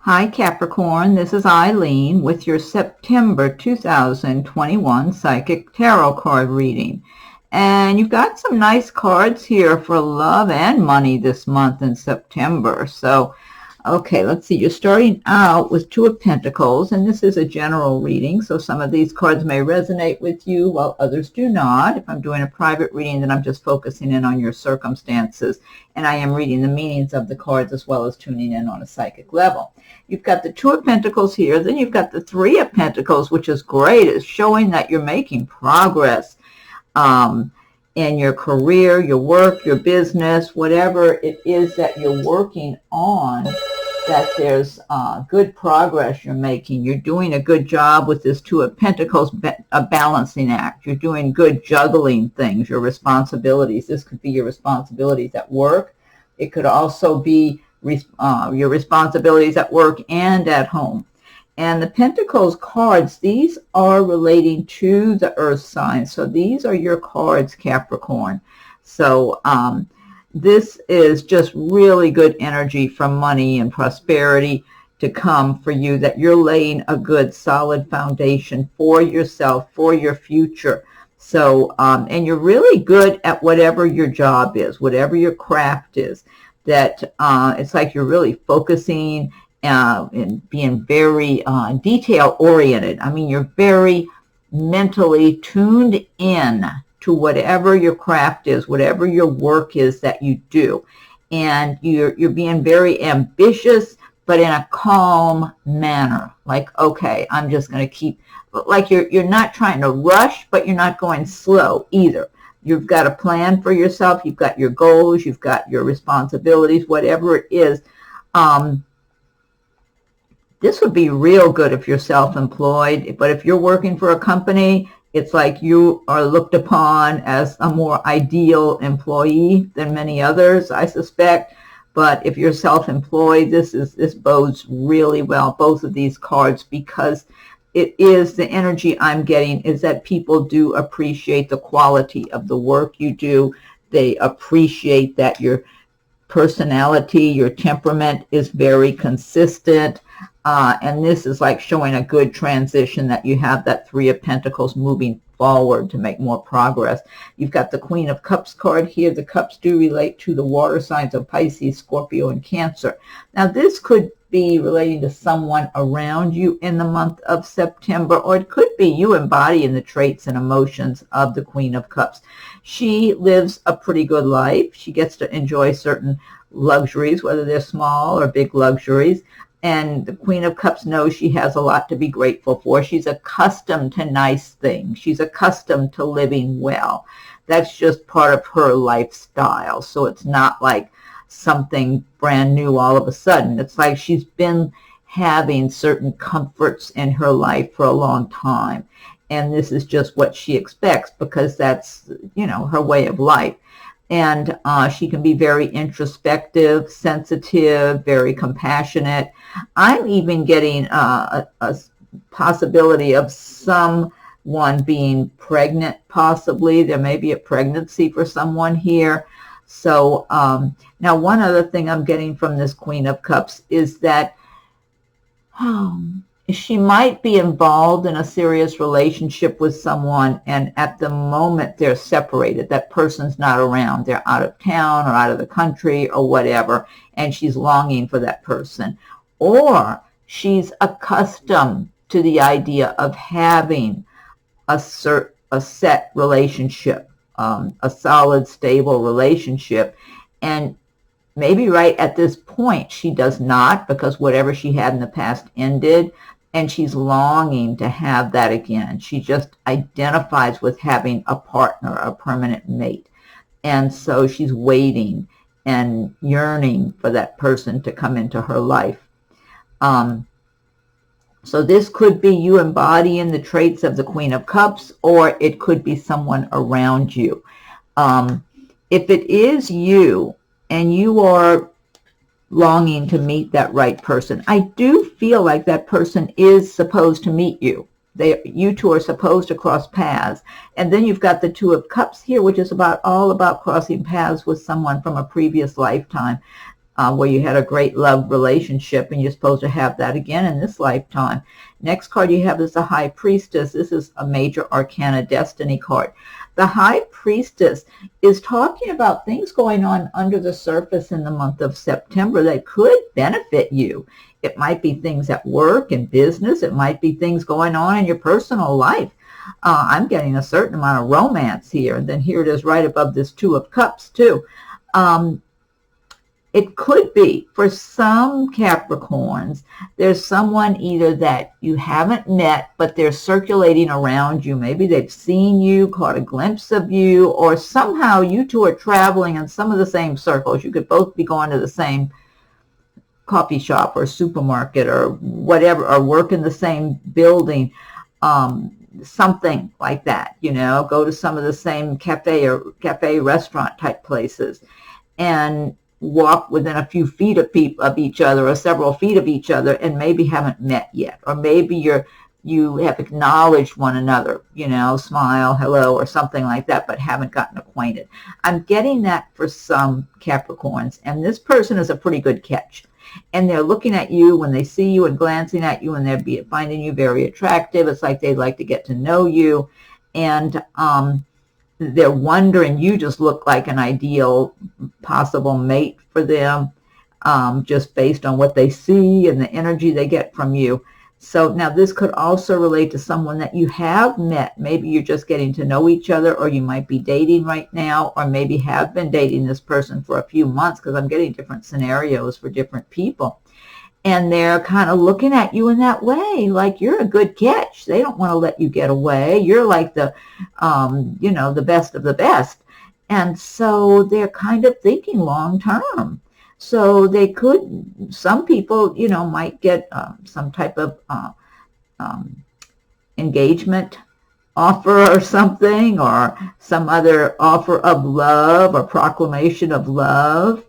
Hi Capricorn, this is Eileen with your September 2021 Psychic Tarot card reading. And you've got some nice cards here for love and money this month in September. So, okay, let's see. You're starting out with Two of Pentacles, and this is a general reading, so some of these cards may resonate with you while others do not. If I'm doing a private reading, then I'm just focusing in on your circumstances, and I am reading the meanings of the cards as well as tuning in on a psychic level. You've got the Two of Pentacles here, then you've got the Three of Pentacles, which is great. It's showing that you're making progress in your career, your work, your business, whatever it is that you're working on, that there's good progress you're making. You're doing a good job with this Two of Pentacles, a balancing act. You're doing good juggling things, your responsibilities. This could be your responsibilities at work. It could also be your responsibilities at work and at home. And the Pentacles cards, these are relating to the earth signs. So these are your cards, Capricorn. So this is just really good energy from money and prosperity to come for you, that you're laying a good solid foundation for yourself, for your future. So, and you're really good at whatever your job is, whatever your craft is, that it's like you're really focusing and being very detail-oriented. I mean, you're very mentally tuned in to whatever your craft is, whatever your work is that you do. And you're being very ambitious, but in a calm manner. Like, okay, I'm just going to keep, like you're not trying to rush, but you're not going slow either. You've got a plan for yourself. You've got your goals. You've got your responsibilities, whatever it is. This would be real good if you're self-employed, but if you're working for a company, it's like you are looked upon as a more ideal employee than many others, I suspect. But if you're self-employed, this bodes really well, both of these cards, because it is the energy I'm getting is that people do appreciate the quality of the work you do. They appreciate that your personality, your temperament is very consistent. And this is like showing a good transition, that you have that Three of Pentacles moving forward to make more progress. You've got the Queen of Cups card here. The cups do relate to the water signs of Pisces, Scorpio, and Cancer. Now, this could be relating to someone around you in the month of September, or it could be you embodying the traits and emotions of the Queen of Cups. She lives a pretty good life. She gets to enjoy certain luxuries, whether they're small or big luxuries. And the Queen of Cups knows she has a lot to be grateful for. She's accustomed to nice things. She's accustomed to living well. That's just part of her lifestyle. So it's not like something brand new all of a sudden. It's like she's been having certain comforts in her life for a long time. And this is just what she expects, because that's, you know, her way of life. And she can be very introspective, sensitive, very compassionate. I'm even getting a possibility of someone being pregnant, possibly. There may be a pregnancy for someone here. So now one other thing I'm getting from this Queen of Cups is that she might be involved in a serious relationship with someone, and at the moment they're separated. That person's not around. They're out of town or out of the country or whatever, and she's longing for that person. Or she's accustomed to the idea of having a set relationship, a solid, stable relationship, and maybe right at this point she does not, because whatever she had in the past ended, and she's longing to have that again. She just identifies with having a partner, a permanent mate. And so she's waiting and yearning for that person to come into her life. So this could be you embodying the traits of the Queen of Cups, or it could be someone around you. If it is you and you are longing to meet that right person, I do feel like that person is supposed to meet you. You two are supposed to cross paths. And then you've got the Two of Cups here, which is all about crossing paths with someone from a previous lifetime. where you had a great love relationship, and you're supposed to have that again in this lifetime. Next card you have is the High Priestess. This is a major arcana destiny card. The High Priestess is talking about things going on under the surface in the month of September that could benefit you. It might be things at work and business. It might be things going on in your personal life. I'm getting a certain amount of romance here. And then here it is right above this Two of Cups too. It could be, for some Capricorns, there's someone either that you haven't met, but they're circulating around you. Maybe they've seen you, caught a glimpse of you, or somehow you two are traveling in some of the same circles. You could both be going to the same coffee shop or supermarket or whatever, or work in the same building, something like that, you know, go to some of the same cafe restaurant type places, and walk within a few feet of each other, or several feet of each other, and maybe haven't met yet, or maybe you have acknowledged one another, you know, smile, hello, or something like that, but haven't gotten acquainted. I'm getting that for some Capricorns, and this person is a pretty good catch. And they're looking at you when they see you and glancing at you, and they're finding you very attractive. It's like they'd like to get to know you, and they're wondering, you just look like an ideal possible mate for them, just based on what they see and the energy they get from you. So now this could also relate to someone that you have met. Maybe you're just getting to know each other, or you might be dating right now, or maybe have been dating this person for a few months, because I'm getting different scenarios for different people. And they're kind of looking at you in that way, like you're a good catch. They don't want to let you get away. You're like the, you know, the best of the best. And so they're kind of thinking long term. So they could, some people, you know, might get some type of engagement offer or something, or some other offer of love or proclamation of love.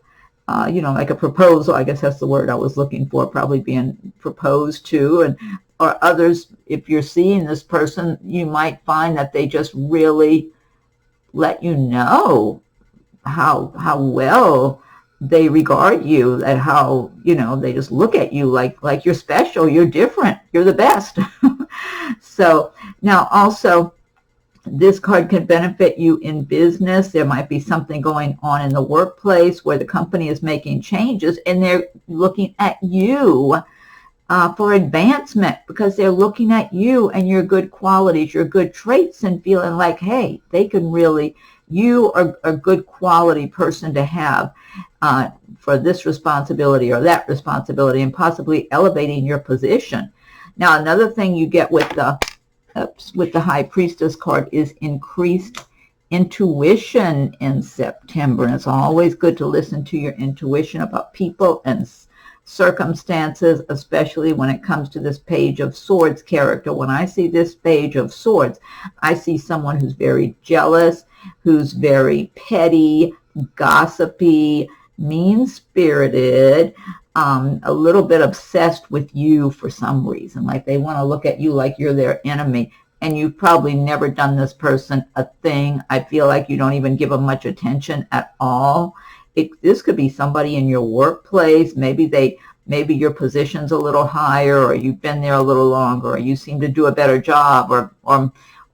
You know, like a proposal, I guess that's the word I was looking for, probably being proposed to. And or others, if you're seeing this person, you might find that they just really let you know how well they regard you, and how, you know, they just look at you like you're special, you're different, you're the best. So now also, this card can benefit you in business. There might be something going on in the workplace where the company is making changes, and they're looking at you for advancement, because they're looking at you and your good qualities, your good traits, and feeling like, hey, they can really, you are a good quality person to have for this responsibility or that responsibility, and possibly elevating your position. Now, another thing you get with the High Priestess card is increased intuition in September. And it's always good to listen to your intuition about people and circumstances, especially when it comes to this Page of Swords character. When I see this Page of Swords, I see someone who's very jealous, who's very petty, gossipy, mean-spirited, a little bit obsessed with you for some reason. Like they want to look at you like you're their enemy, and you've probably never done this person a thing. I feel like you don't even give them much attention at all. This could be somebody in your workplace. Maybe your position's a little higher, or you've been there a little longer, or you seem to do a better job,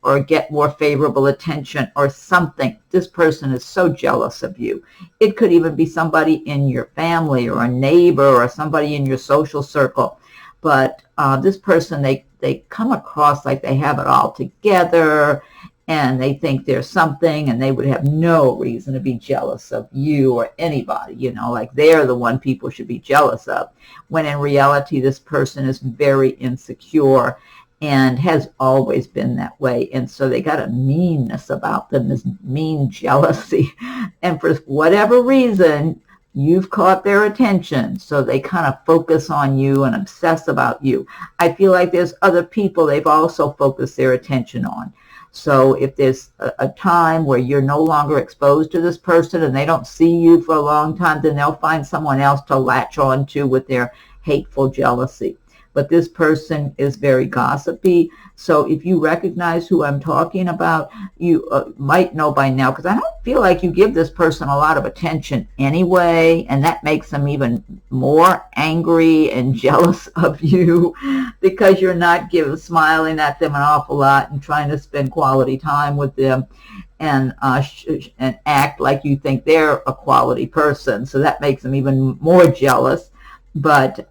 or get more favorable attention or something. This person is so jealous of you. It could even be somebody in your family, or a neighbor, or somebody in your social circle. But this person, they come across like they have it all together, and they think they're something, and they would have no reason to be jealous of you or anybody, you know, like they're the one people should be jealous of, when in reality this person is very insecure and has always been that way. And so they got a meanness about them, this mean jealousy. And for whatever reason, you've caught their attention. So they kind of focus on you and obsess about you. I feel like there's other people they've also focused their attention on. So if there's a time where you're no longer exposed to this person and they don't see you for a long time, then they'll find someone else to latch on to with their hateful jealousy. but this person is very gossipy. So if you recognize who I'm talking about, you might know by now, because I don't feel like you give this person a lot of attention anyway, and that makes them even more angry and jealous of you because you're not smiling at them an awful lot and trying to spend quality time with them and act like you think they're a quality person. So that makes them even more jealous. But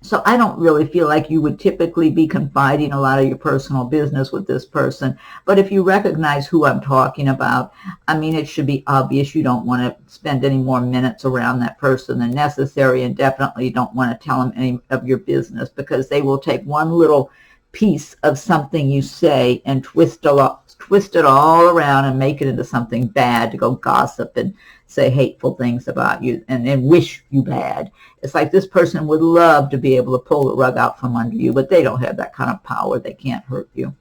so I don't really feel like you would typically be confiding a lot of your personal business with this person. But if you recognize who I'm talking about, I mean, it should be obvious you don't want to spend any more minutes around that person than necessary, and definitely don't want to tell them any of your business, because they will take one little piece of something you say and twist it all around and make it into something bad, to go gossip and say hateful things about you and then wish you bad. It's like this person would love to be able to pull the rug out from under you, but they don't have that kind of power. They can't hurt you.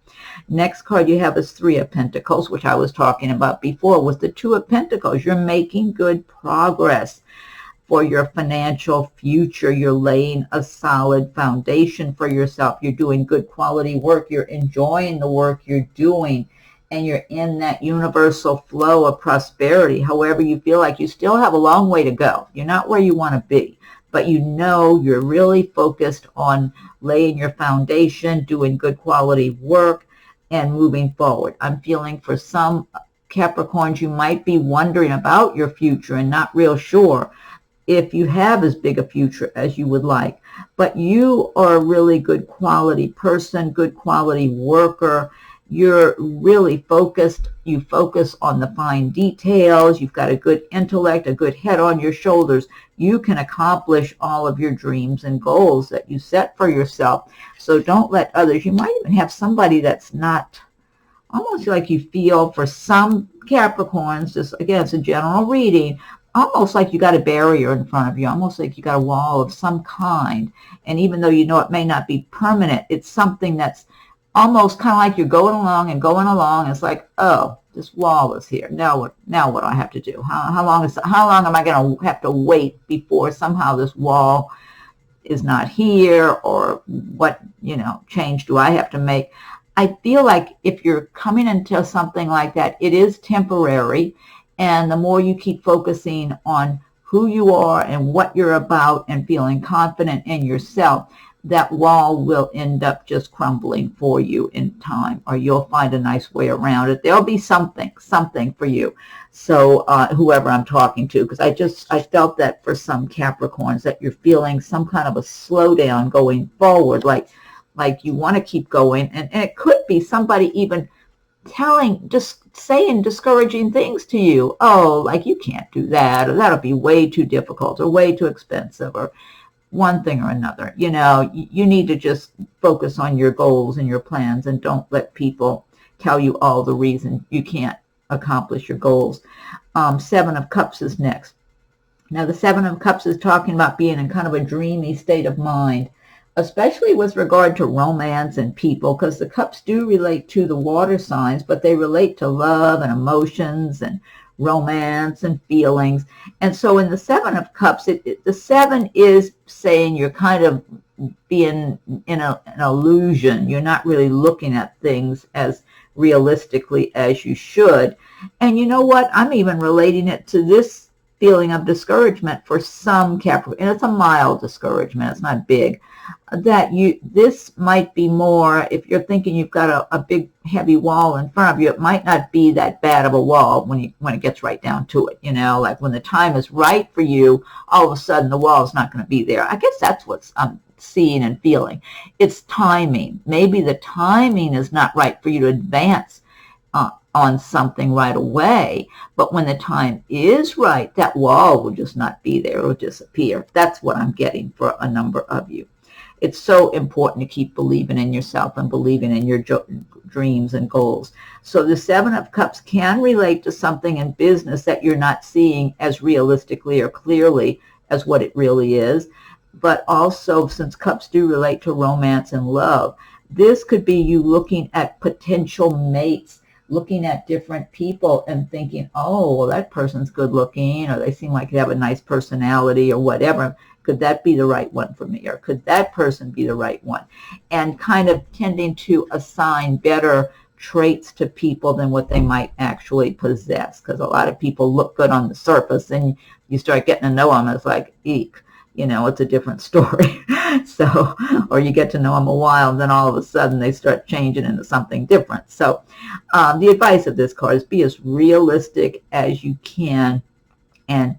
Next card you have is Three of Pentacles, which I was talking about before. With the Two of Pentacles, you're making good progress for your financial future. You're laying a solid foundation for yourself. You're doing good quality work. You're enjoying the work you're doing, and you're in that universal flow of prosperity. However, you feel like you still have a long way to go. You're not where you want to be, but you know you're really focused on laying your foundation, doing good quality work, and moving forward. I'm feeling for some Capricorns, you might be wondering about your future and not real sure if you have as big a future as you would like. But you are a really good quality person, good quality worker. You're really focused. You focus on the fine details. You've got a good intellect, a good head on your shoulders. You can accomplish all of your dreams and goals that you set for yourself. So don't let others, you might even have somebody that's not, almost like you feel for some Capricorns, just again, it's a general reading, almost like you got a barrier in front of you, almost like you got a wall of some kind. And even though you know it may not be permanent, it's something that's almost kind of like you're going along and going along. It's like, oh, this wall is here. Now what do I have to do? How long am I going to have to wait before somehow this wall is not here? Or what, change do I have to make? I feel like if you're coming into something like that, it is temporary. And the more you keep focusing on who you are and what you're about and feeling confident in yourself, that wall will end up just crumbling for you in time, or you'll find a nice way around it. There'll be something for you. So whoever I'm talking to, because I felt that for some Capricorns, that you're feeling some kind of a slowdown going forward, like you want to keep going. And it could be somebody even just saying discouraging things to you. Oh, like you can't do that, or that'll be way too difficult, or way too expensive, or one thing or another. You need to just focus on your goals and your plans, and don't let people tell you all the reason you can't accomplish your goals. Seven of Cups is next. Now, the Seven of Cups is talking about being in kind of a dreamy state of mind, especially with regard to romance and people, because the cups do relate to the water signs, but they relate to love and emotions and romance and feelings. And so in the Seven of Cups, the seven is saying you're kind of being in an illusion. You're not really looking at things as realistically as you should. And you know what? I'm even relating it to this feeling of discouragement for some Capricorn. And it's a mild discouragement. It's not big. This might be more, if you're thinking you've got a big heavy wall in front of you, it might not be that bad of a wall when it gets right down to it. Like when the time is right for you, all of a sudden the wall is not going to be there. I guess that's what I'm seeing and feeling. It's timing. Maybe the timing is not right for you to advance on something right away, but when the time is right, that wall will just not be there. It will disappear. That's what I'm getting for a number of you. It's so important to keep believing in yourself and believing in your dreams and goals. So the Seven of Cups can relate to something in business that you're not seeing as realistically or clearly as what it really is. But also, since cups do relate to romance and love, this could be you looking at potential mates, looking at different people and thinking, oh, well, that person's good looking, or they seem like they have a nice personality, or whatever. Could that be the right one for me? Or could that person be the right one? And kind of tending to assign better traits to people than what they might actually possess. Because a lot of people look good on the surface, and you start getting to know them, it's like, eek. It's a different story. So, or you get to know them a while, and then all of a sudden they start changing into something different. So, the advice of this card is be as realistic as you can. And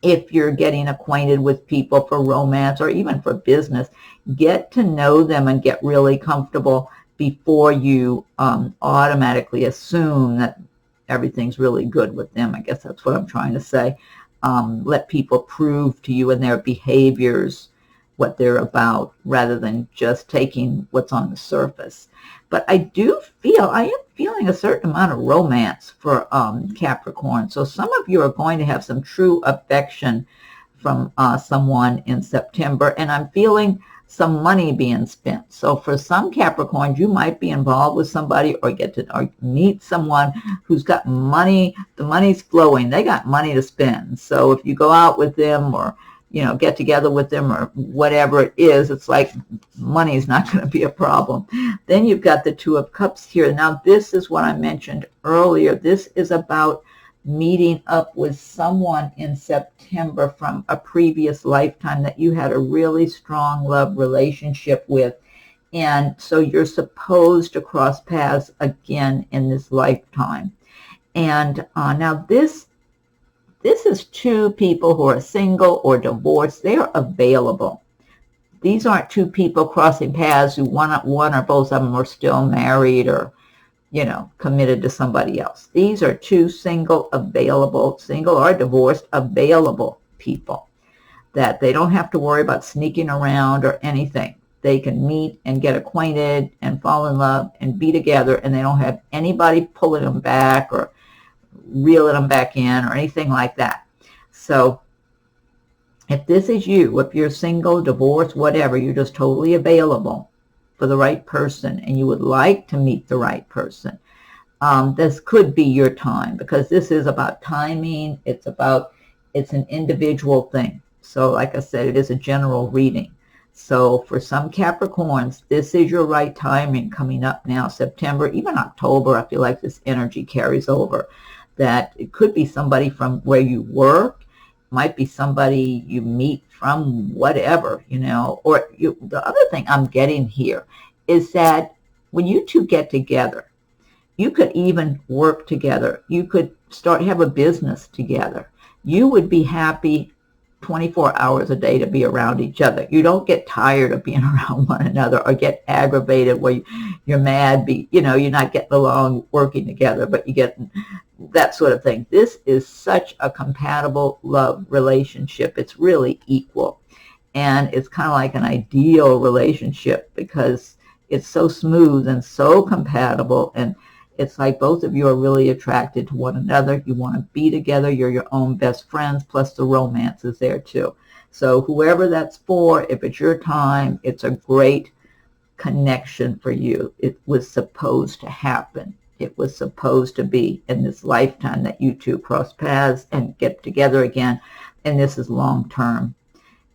if you're getting acquainted with people for romance or even for business, get to know them and get really comfortable before you automatically assume that everything's really good with them. I guess that's what I'm trying to say. Let people prove to you in their behaviors what they're about, rather than just taking what's on the surface. But I am feeling a certain amount of romance for Capricorn. So some of you are going to have some true affection from someone in September, and I'm feeling some money being spent. So for some Capricorns, you might be involved with somebody or meet someone who's got money. The money's flowing. They got money to spend. So if you go out with them or get together with them or whatever it is, it's like money is not going to be a problem. Then you've got the Two of Cups here. Now, this is what I mentioned earlier. This is about meeting up with someone in September from a previous lifetime that you had a really strong love relationship with. And so you're supposed to cross paths again in this lifetime. And now this is two people who are single or divorced. They are available. These aren't two people crossing paths who one or both of them are still married or committed to somebody else. These are two single or divorced, available people that they don't have to worry about sneaking around or anything. They can meet and get acquainted and fall in love and be together, and they don't have anybody pulling them back or reeling them back in or anything like that. So if this is you, if you're single, divorced, whatever, you're just totally available for the right person, and you would like to meet the right person, this could be your time, because this is about timing. It's an individual thing. So like I said, it is a general reading. So for some Capricorns, this is your right timing coming up now, September, even October. I feel like this energy carries over. That it could be somebody from where you work, might be somebody you meet from whatever, or the other thing I'm getting here is that when you two get together, you could even work together. You could have a business together. You would be happy 24 hours a day to be around each other. You don't get tired of being around one another or get aggravated where you're mad, you're not getting along working together, but you get that sort of thing. This is such a compatible love relationship. It's really equal. And it's kind of like an ideal relationship because it's so smooth and so compatible, and it's like both of you are really attracted to one another. You want to be together. You're your own best friends, plus the romance is there too. So whoever that's for, if it's your time, it's a great connection for you. It was supposed to happen. It was supposed to be in this lifetime that you two cross paths and get together again. And this is long term.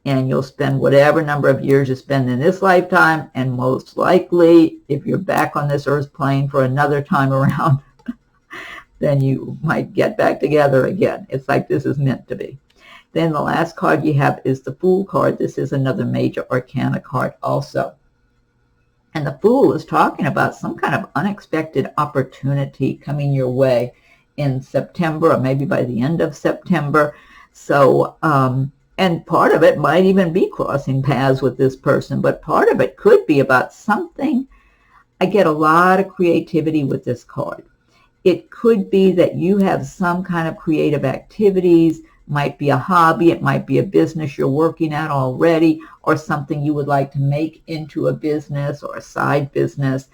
And you'll spend whatever number of years you spend in this lifetime, and most likely, if you're back on this earth plane for another time around, then you might get back together again. It's like this is meant to be. Then the last card you have is the Fool card. This is another major arcana card also. And the Fool is talking about some kind of unexpected opportunity coming your way in September, or maybe by the end of September. So, and part of it might even be crossing paths with this person, but part of it could be about something. I get a lot of creativity with this card. It could be that you have some kind of creative activities, might be a hobby, it might be a business you're working at already, or something you would like to make into a business or a side business.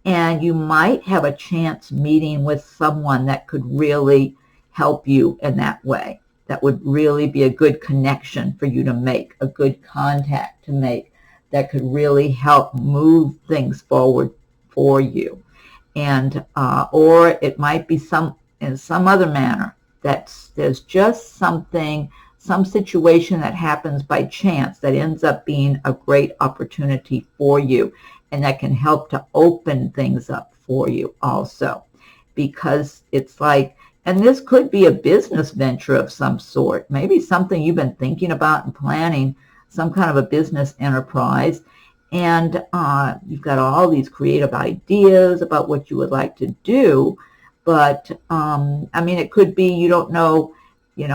And you might have a chance meeting with someone that could really help you in that way. That would really be a good connection for you to make, a good contact to make that could really help move things forward for you. And or it might be in some other manner that there's just something, some situation that happens by chance that ends up being a great opportunity for you, and that can help to open things up for you also, because it's like, and this could be a business venture of some sort, maybe something you've been thinking about and planning, some kind of a business enterprise, and you've got all these creative ideas about what you would like to do, but I mean, it could be you don't know,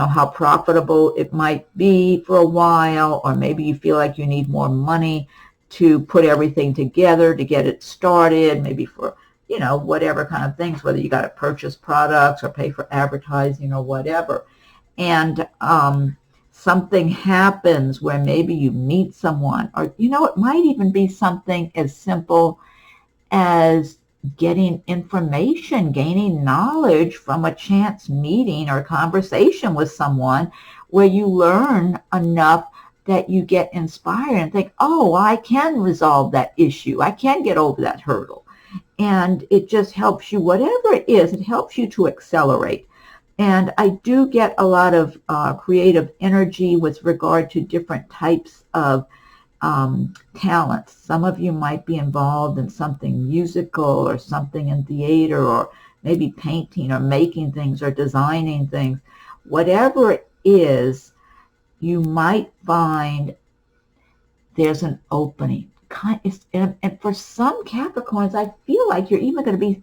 how profitable it might be for a while, or maybe you feel like you need more money to put everything together to get it started, maybe for, whatever kind of things, whether you got to purchase products or pay for advertising or whatever. And something happens where maybe you meet someone, or, it might even be something as simple as getting information, gaining knowledge from a chance meeting or conversation with someone where you learn enough that you get inspired and think, oh, I can resolve that issue. I can get over that hurdle. And it just helps you, whatever it is, it helps you to accelerate. And I do get a lot of creative energy with regard to different types of talents. Some of you might be involved in something musical or something in theater, or maybe painting or making things or designing things. Whatever it is, you might find there's an opening. And for some Capricorns, I feel like you're even going to be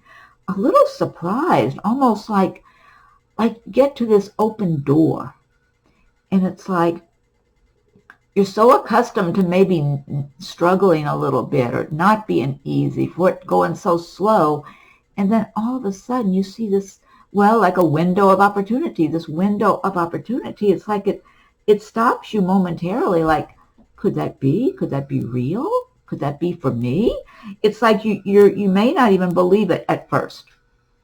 a little surprised, almost like get to this open door. And it's like, you're so accustomed to maybe struggling a little bit or not being easy, for it going so slow. And then all of a sudden you see this, well, like a window of opportunity. This window of opportunity, it's like it stops you momentarily, like, could that be? Could that be real? Could that be for me? It's like you may not even believe it at first,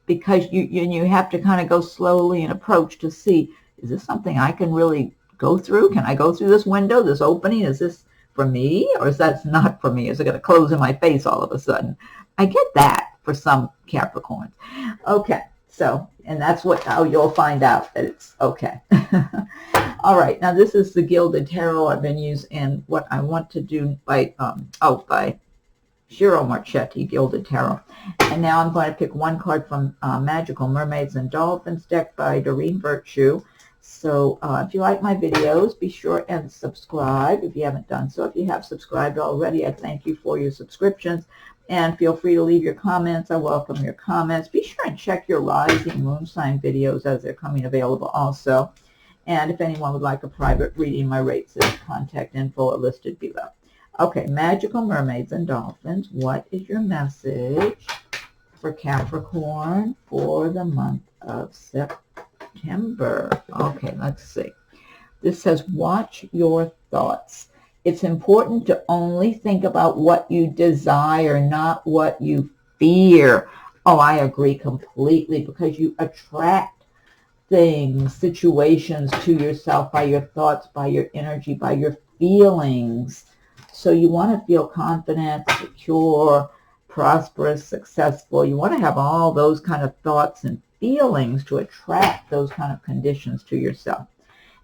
because you have to kind of go slowly and approach to see, is this something I can really go through? Can I go through this window, this opening? Is this for me, or is that not for me? Is it going to close in my face all of a sudden? I get that for some Capricorns. Okay, so, and that's how you'll find out that it's okay. All right, now this is the Gilded Tarot I've been using, and what I want to do by Ciro Marchetti, Gilded Tarot. And now I'm going to pick one card from Magical Mermaids and Dolphins deck by Doreen Virtue. So if you like my videos, be sure and subscribe if you haven't done so. If you have subscribed already, I thank you for your subscriptions. And feel free to leave your comments. I welcome your comments. Be sure and check your rising moon sign videos as they're coming available also. And if anyone would like a private reading, my rates and contact info are listed below. Okay, Magical Mermaids and Dolphins, what is your message for Capricorn for the month of September? Okay, let's see. This says, watch your thoughts. It's important to only think about what you desire, not what you fear. Oh, I agree completely, because you attract things, situations to yourself by your thoughts, by your energy, by your feelings. So you want to feel confident, secure, prosperous, successful. You want to have all those kind of thoughts and feelings to attract those kind of conditions to yourself.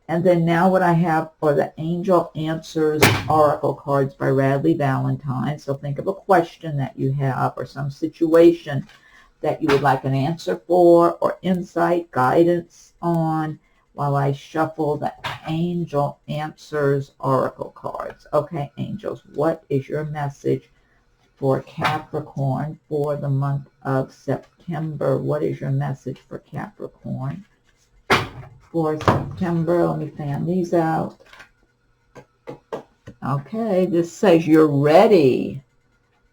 And then now what I have are the Angel Answers Oracle cards by Radleigh Valentine. So think of a question that you have, or some situation that you would like an answer for, or insight, guidance on, while I shuffle the Angel Answers Oracle cards. Okay, angels, what is your message for Capricorn for the month of September? What is your message for Capricorn for September? Let me fan these out. Okay, this says you're ready.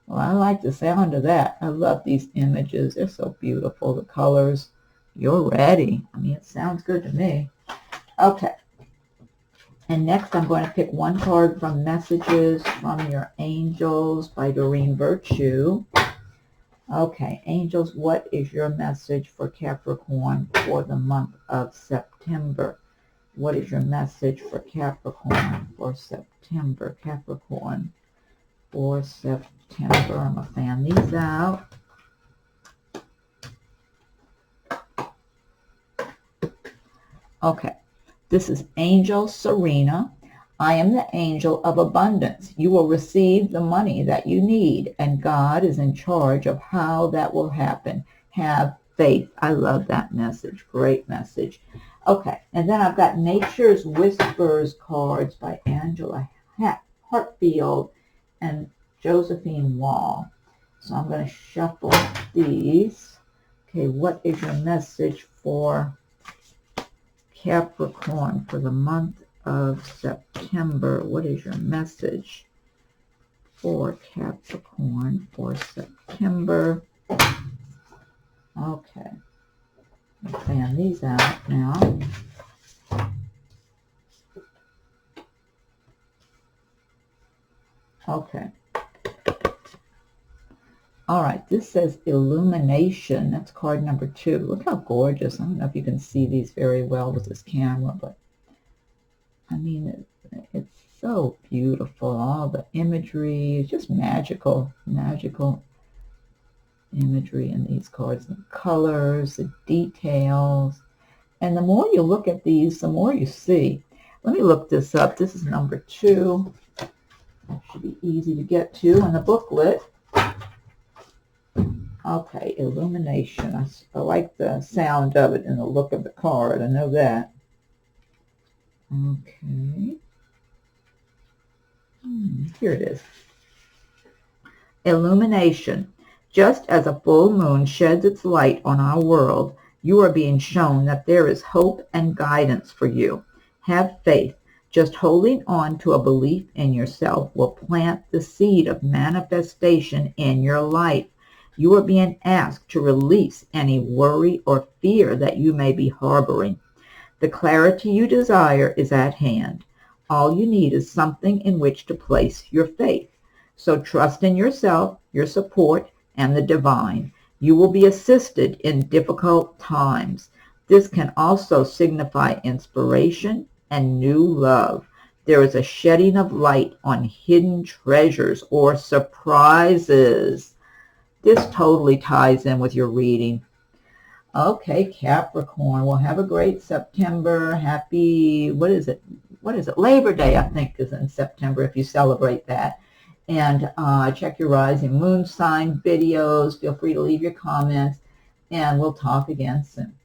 Well, I like the sound of that. I love these images. They're so beautiful, the colors. You're ready. I mean, it sounds good to me. Okay. And next I'm going to pick one card from Messages from Your Angels by Doreen Virtue. Okay, angels, what is your message for Capricorn for the month of September? What is your message for Capricorn for September? Capricorn for September. I'm going to fan these out. Okay. This is Angel Serena. I am the angel of abundance. You will receive the money that you need, and God is in charge of how that will happen. Have faith. I love that message. Great message. Okay, and then I've got Nature's Whispers cards by Angela Hartfield and Josephine Wall. So I'm going to shuffle these. Okay, what is your message for Capricorn for the month of September? What is your message for Capricorn for September? Okay. I'll fan these out now. Okay. All right, this says Illumination. That's card number 2. Look how gorgeous. I don't know if you can see these very well with this camera, but I mean, it's so beautiful. All the imagery is just magical, magical imagery in these cards. The colors, the details. And the more you look at these, the more you see. Let me look this up. This is number 2. That should be easy to get to in the booklet. Okay, Illumination. I like the sound of it and the look of the card. I know that. Okay. Here it is. Illumination. Just as a full moon sheds its light on our world, you are being shown that there is hope and guidance for you. Have faith. Just holding on to a belief in yourself will plant the seed of manifestation in your life. You are being asked to release any worry or fear that you may be harboring. The clarity you desire is at hand. All you need is something in which to place your faith. So trust in yourself, your support, and the divine. You will be assisted in difficult times. This can also signify inspiration and new love. There is a shedding of light on hidden treasures or surprises. This totally ties in with your reading. Okay, Capricorn. Well, have a great September. Happy, what is it? Labor Day, I think, is in September if you celebrate that. And check your rising moon sign videos. Feel free to leave your comments, and we'll talk again soon.